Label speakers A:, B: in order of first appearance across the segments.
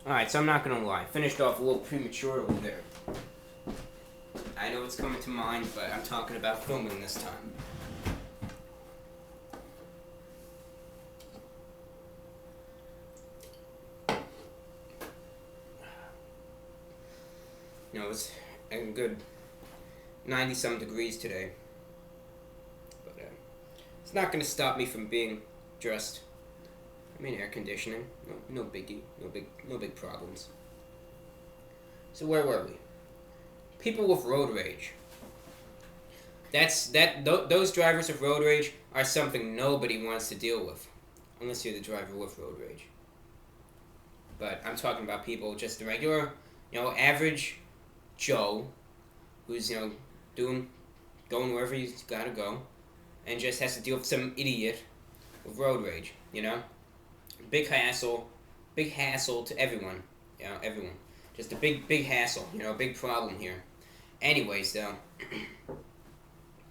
A: Alright, so I'm not gonna lie. Finished off a little prematurely there. I know it's coming to mind, but I'm talking about filming this time. You know, it's a good 90-some degrees today. But it's not gonna stop me from being dressed. I mean, air conditioning. No biggie. No big problems. So where were we? People with road rage. Those drivers with road rage are something nobody wants to deal with, unless you're the driver with road rage. But I'm talking about people just the regular, average Joe, who's going wherever he's gotta go, and just has to deal with some idiot with road rage. Big hassle to everyone. Everyone. Just a big hassle. Big problem here. Anyways, though,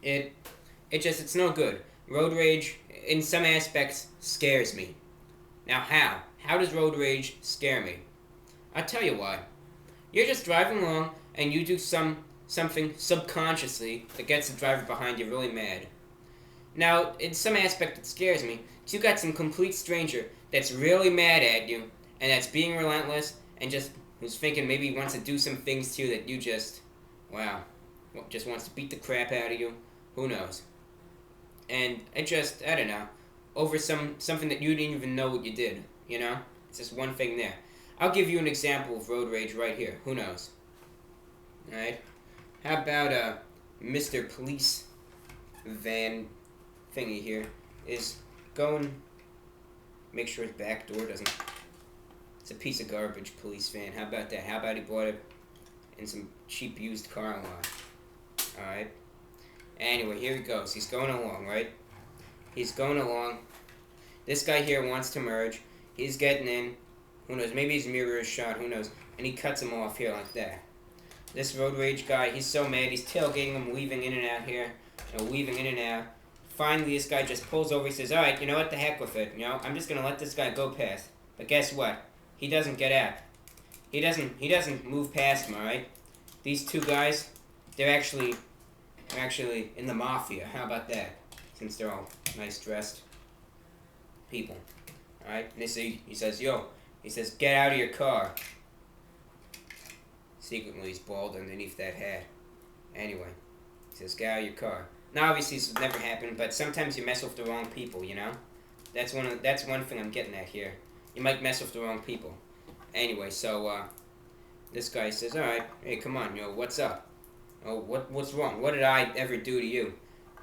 A: it's no good. Road rage, in some aspects, scares me. Now, how? How does road rage scare me? I'll tell you why. You're just driving along, and you do something subconsciously that gets the driver behind you really mad. Now, in some aspect, it scares me. You got some complete stranger that's really mad at you, and that's being relentless, and just who's thinking maybe he wants to do some things to you that you just, wow, just wants to beat the crap out of you. Who knows? And I don't know, over something that you didn't even know what you did. It's just one thing there. I'll give you an example of road rage right here. Who knows? All right. How about Mr. Police Van thingy here is going. Make sure his back door doesn't. It's a piece of garbage, police van. How about that? How about he bought it in some cheap used car lot? Alright. Anyway, here he goes. He's going along, right? He's going along. This guy here wants to merge. He's getting in. Who knows? Maybe his mirror is shot. Who knows? And he cuts him off here like that. This road rage guy, he's so mad. He's tailgating him, weaving in and out here. Weaving in and out. Finally, this guy just pulls over. He says, "All right, you know what? The heck with it. I'm just gonna let this guy go past." But guess what? He doesn't get out. He doesn't move past him. All right. These two guys, they're actually in the mafia. How about that? Since they're all nice dressed people. All right. And he says, "Yo," he says, "Get out of your car." Secretly, he's bald underneath that hat. Anyway, he says, "Get out of your car." Now, obviously, this would never happen, but sometimes you mess with the wrong people, That's one thing I'm getting at here. You might mess with the wrong people. Anyway, so, this guy says, "All right, hey, come on, what's up? Oh, what's wrong? What did I ever do to you?"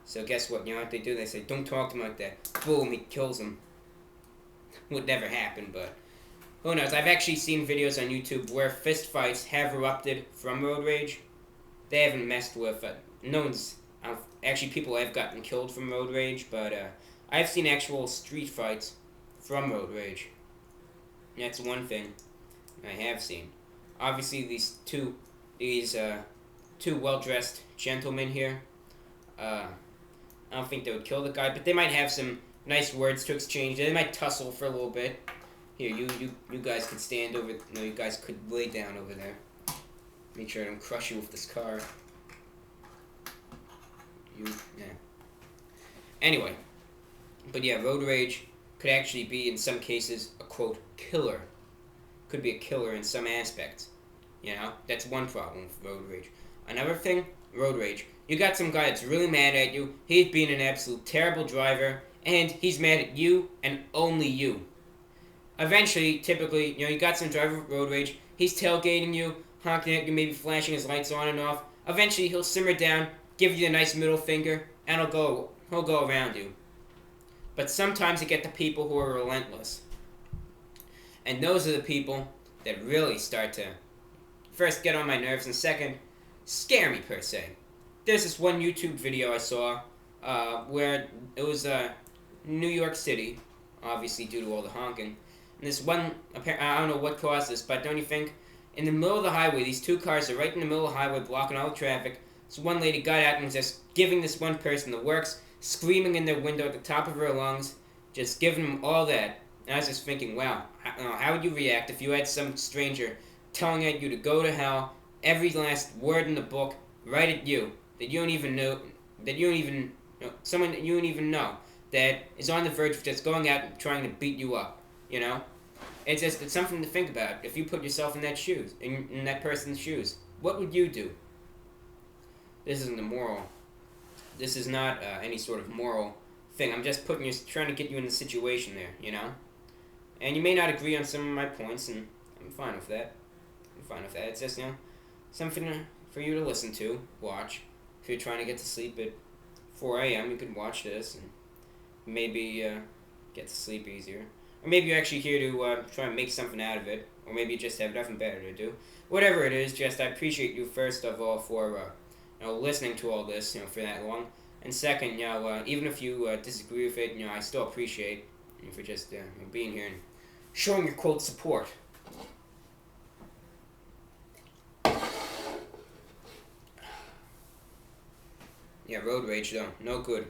A: So guess what? You know what they do? They say, "Don't talk to him like that." Boom, he kills him. Would never happen, but who knows? I've actually seen videos on YouTube where fist fights have erupted from road rage. They haven't messed with it. No one's... Actually, people have gotten killed from road rage, but I've seen actual street fights from road rage. That's one thing I have seen. Obviously, these two well-dressed gentlemen here, I don't think they would kill the guy, but they might have some nice words to exchange. They might tussle for a little bit. Here, you guys could stand over. No, you guys could lay down over there. Make sure I don't crush you with this car. Yeah. Anyway, but yeah, road rage could actually be, in some cases, a quote killer. Could be a killer in some aspects. That's one problem with road rage. Another thing, road rage. You got some guy that's really mad at you. He's being an absolute terrible driver, and he's mad at you and only you. Eventually, typically, you got some driver with road rage. He's tailgating you, honking at you, maybe flashing his lights on and off. Eventually, he'll simmer down, give you a nice middle finger, and he'll go around you. But sometimes you get the people who are relentless. And those are the people that really start to, first, get on my nerves, and second, scare me, per se. There's this one YouTube video I saw where it was New York City, obviously due to all the honking. And this one, I don't know what caused this, but don't you think, in the middle of the highway, these two cars are right in the middle of the highway, blocking all the traffic. So one lady got out and was just giving this one person the works, screaming in their window at the top of her lungs, just giving them all that. And I was just thinking, wow, how would you react if you had some stranger telling at you to go to hell, every last word in the book, right at you, that you don't even know, someone that you don't even know, that is on the verge of just going out and trying to beat you up, you know? It's something to think about. If you put yourself in that shoes, in that person's shoes, what would you do? This isn't a moral. This is not any sort of moral thing. I'm just trying to get you in the situation there, you know? And you may not agree on some of my points, and I'm fine with that. I'm fine with that. It's just, something for you to listen to, watch. If you're trying to get to sleep at 4 a.m., you could watch this and maybe get to sleep easier. Or maybe you're actually here to try and make something out of it. Or maybe you just have nothing better to do. Whatever it is, I appreciate you first of all for listening to all this, for that long. And second, even if you disagree with it, I still appreciate you for just being here and showing your quote support. Yeah, road rage though, no good.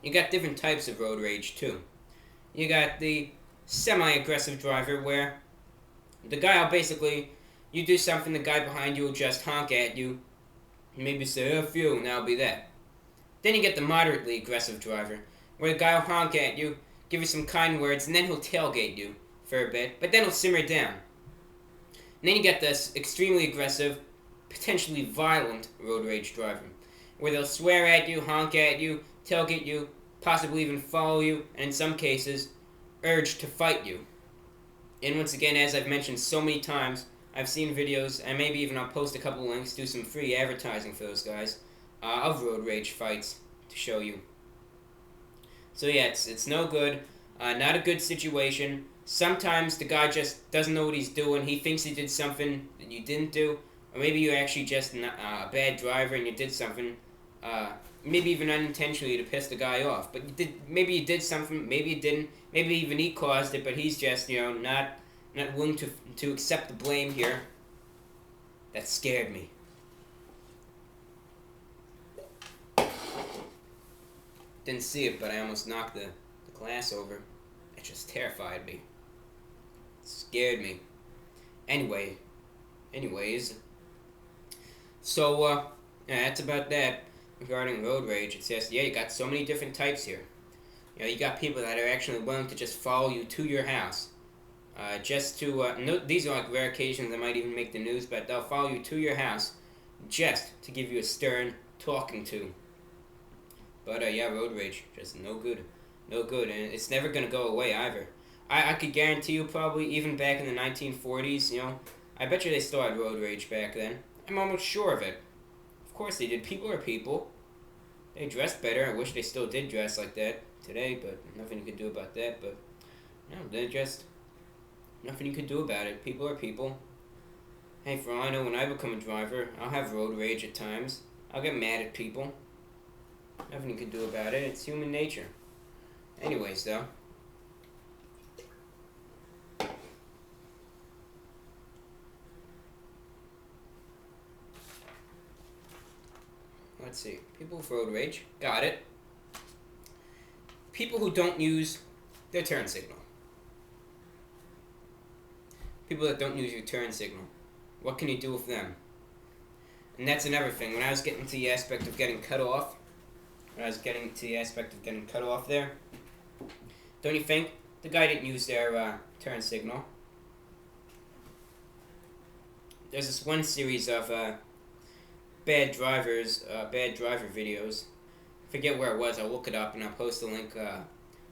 A: You got different types of road rage too. You got the semi-aggressive driver where the guy will basically, you do something, the guy behind you will just honk at you, maybe say F you, and that'll be that. Then you get the moderately aggressive driver, where the guy will honk at you, give you some kind words, and then he'll tailgate you for a bit, but then he'll simmer down. And then you get this extremely aggressive, potentially violent road rage driver, where they'll swear at you, honk at you, tailgate you, possibly even follow you, and in some cases, urge to fight you. And once again, as I've mentioned so many times, I've seen videos, and maybe even I'll post a couple links, do some free advertising for those guys, of road rage fights to show you. So yeah, it's no good, not a good situation. Sometimes the guy just doesn't know what he's doing. He thinks he did something that you didn't do, or maybe you're actually just a bad driver and you did something, maybe even unintentionally to piss the guy off. But maybe you did something, maybe you didn't, maybe even he caused it, but he's just not willing to accept the blame here. That scared me. Didn't see it, but I almost knocked the glass over. It just terrified me. It scared me. Anyways. So, yeah, that's about that regarding road rage. It says, yeah, you got so many different types here. You got people that are actually willing to just follow you to your house. Just to, these are like rare occasions that might even make the news, but they'll follow you to your house just to give you a stern talking to. But, yeah, road rage, just no good. No good, and it's never going to go away either. I could guarantee you probably even back in the 1940s, I bet you they still had road rage back then. I'm almost sure of it. Of course they did. People are people. They dressed better. I wish they still did dress like that today, but nothing you could do about that. But, no, they're just nothing you could do about it. People are people. Hey, for all I know, when I become a driver, I'll have road rage at times. I'll get mad at people. Nothing you can do about it. It's human nature. Anyways, though. Let's see. People with road rage. Got it. People who don't use their turn signal. People that don't use your turn signal. What can you do with them? And that's another thing. When I was getting to the aspect of getting cut off, there, don't you think the guy didn't use their turn signal? There's this one series of bad driver videos. I forget where it was. I'll look it up and I'll post a link to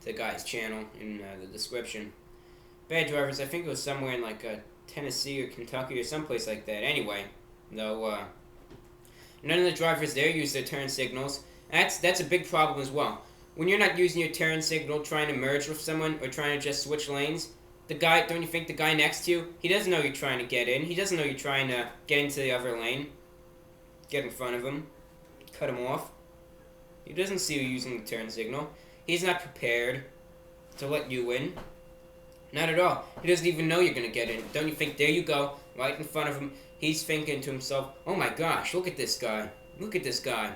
A: the guy's channel in the description. Bad drivers. I think it was somewhere in like Tennessee or Kentucky or someplace like that. Anyway, though, none of the drivers there use their turn signals. That's a big problem as well. When you're not using your turn signal, trying to merge with someone or trying to just switch lanes, don't you think the guy next to you, he doesn't know you're trying to get in. He doesn't know you're trying to get into the other lane. Get in front of him. Cut him off. He doesn't see you using the turn signal. He's not prepared to let you in. Not at all. He doesn't even know you're going to get in. Don't you think, there you go, right in front of him. He's thinking to himself, oh my gosh, look at this guy. Look at this guy.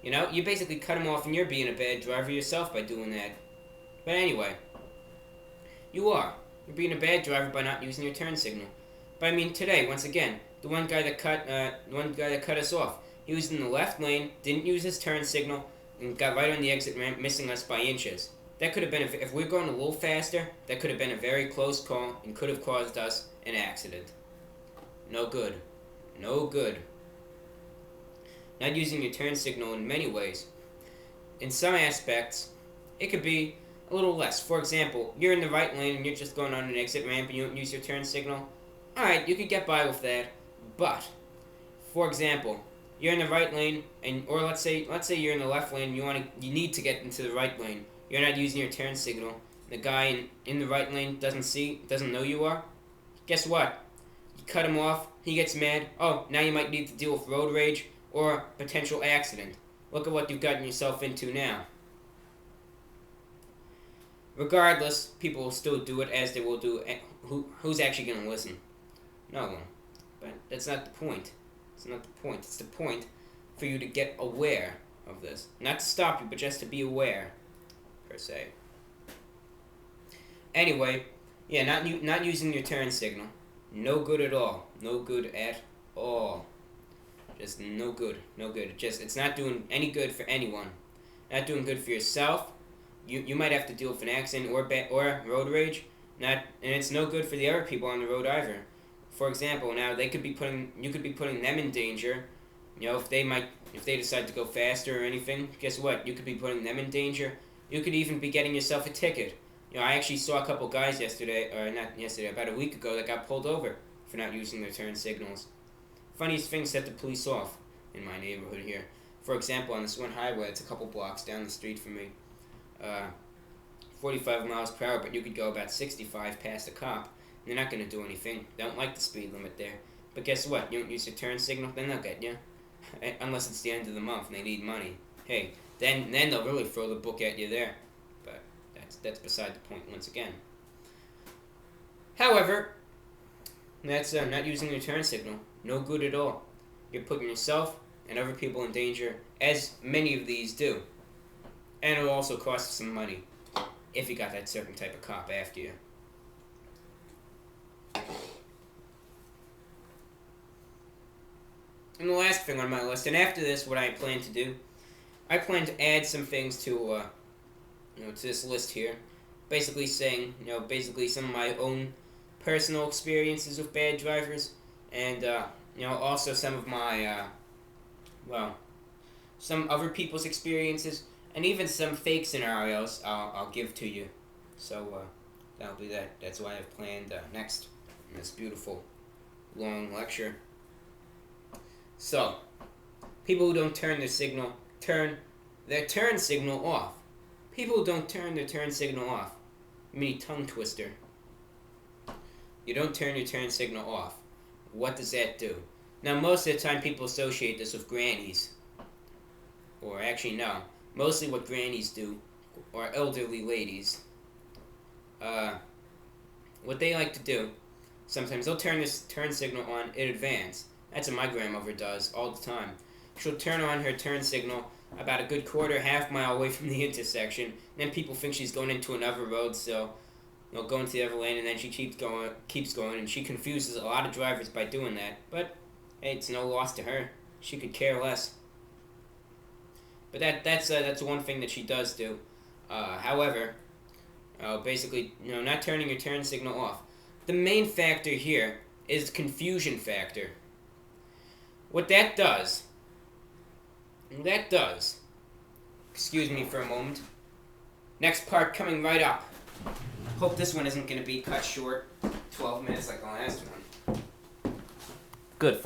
A: You basically cut him off and you're being a bad driver yourself by doing that. But anyway, you are. You're being a bad driver by not using your turn signal. But I mean, today, once again, the one guy that cut us off, he was in the left lane, didn't use his turn signal, and got right on the exit ramp, missing us by inches. That could have been, if we're going a little faster, that could have been a very close call and could have caused us an accident. No good. No good. Not using your turn signal in many ways. In some aspects, it could be a little less. For example, you're in the right lane and you're just going on an exit ramp and you don't use your turn signal. Alright, you could get by with that. But, for example, you're in the right lane, or let's say you're in the left lane. You need to get into the right lane. You're not using your turn signal. The guy in the right lane doesn't know you are. Guess what? You cut him off. He gets mad. Oh, now you might need to deal with road rage or potential accident. Look at what you've gotten yourself into now. Regardless, people will still do it as they will do. Who's actually going to listen? No one. But that's not the point. It's not the point. It's the point for you to get aware of this. Not to stop you, but just to be aware, per se. Anyway, yeah, not using your turn signal. No good at all. No good at all. Just no good. No good. It's not doing any good for anyone. Not doing good for yourself. You might have to deal with an accident or road rage. And it's no good for the other people on the road either. For example, now you could be putting them in danger. You know, if they decide to go faster or anything, guess what? You could be putting them in danger. You could even be getting yourself a ticket. You know, I actually saw a couple guys about a week ago that got pulled over for not using their turn signals. Funniest thing set the police off in my neighborhood here. For example, on this one highway, it's a couple blocks down the street from me. 45 miles per hour, but you could go about 65 past a cop. They're not going to do anything. They don't like the speed limit there. But guess what? You don't use your turn signal, then they'll get you. Unless it's the end of the month and they need money. Hey, then they'll really throw the book at you there. But that's beside the point once again. However, that's not using your turn signal. No good at all. You're putting yourself and other people in danger, as many of these do. And it'll also cost you some money if you got that certain type of cop after you. And the last thing on my list, and after this, what I plan to do, I plan to add some things to this list here. Basically saying, some of my own personal experiences with bad drivers, and also some of my, some other people's experiences, and even some fake scenarios I'll give to you. So that'll be that. That's what I've planned next in this beautiful long lecture. So, people who don't turn their turn signal off. People who don't turn their turn signal off. Mini tongue twister. You don't turn your turn signal off. What does that do? Now, most of the time people associate this with grannies. Or actually, no. Mostly what grannies do, or elderly ladies. What they like to do, sometimes they'll turn this turn signal on in advance. That's what my grandmother does all the time. She'll turn on her turn signal about a good half mile away from the intersection. And then people think she's going into another road, so they'll go into the other lane, and then she keeps going, and she confuses a lot of drivers by doing that. But hey, it's no loss to her. She could care less. But that's one thing that she does do. However, basically, not turning your turn signal off. The main factor here is confusion factor. What that does, excuse me for a moment. Next part coming right up. Hope this one isn't going to be cut short, 12 minutes like the last one. Good,